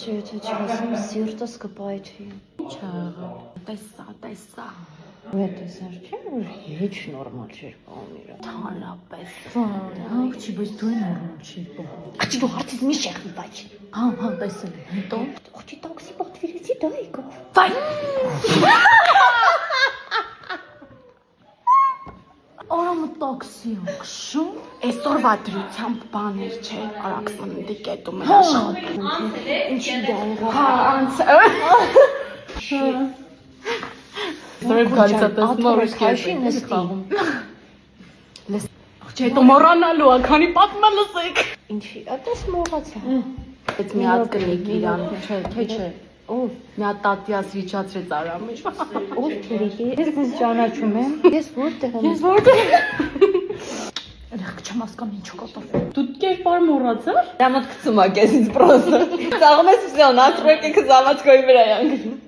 Եթե չասեմ, սիրտս կպայթի։ Ինչ ա եղել։ Տեսա։ Ու տեսար չէ, որ հեչ նորմալ չէր պահում իրը։ Թանրապես։ Աղջի, բայց դու նորմալ չի պահում։ Աղջի դու հարցից մի շեղի բայց։ Հա, տեսել եմ։ Հետո։ Աղջի տաքսի պատվիրեցի դա եկավ։ Վայ։ Արամը տաքսի ակշում։ Այսօրվա դրությամբ բաներ չէ, արագ սննդի կետում էր աշխատում։ Ինչի դա եղավ։ Հա, անց։ Սորդ գալիս է տեսնում որ քաշին ես խաղում։ Լես։ Աղջի, հետո մոռանալու ա, քանի պատմա լսեք։ Ինչի, այդպես մոռացա։ Այդ մի հատ կնիկ իրան, չէ։ Ով մի հատ տատյաս վիճացրեց Արամը։ Ով քերիկի։ Ես ինձ ճանաչում եմ։ Ես որտեղ եմ։ Ես որտեղ։ Ելք չեմ հասկանում ինչ կատարվում։ Դու կերպար մոռացա։ Դա մոտ գցում ա քեզ ինձ պրոստը։ Ծաղում ես վсё, настройки к заводской վրա անգնում։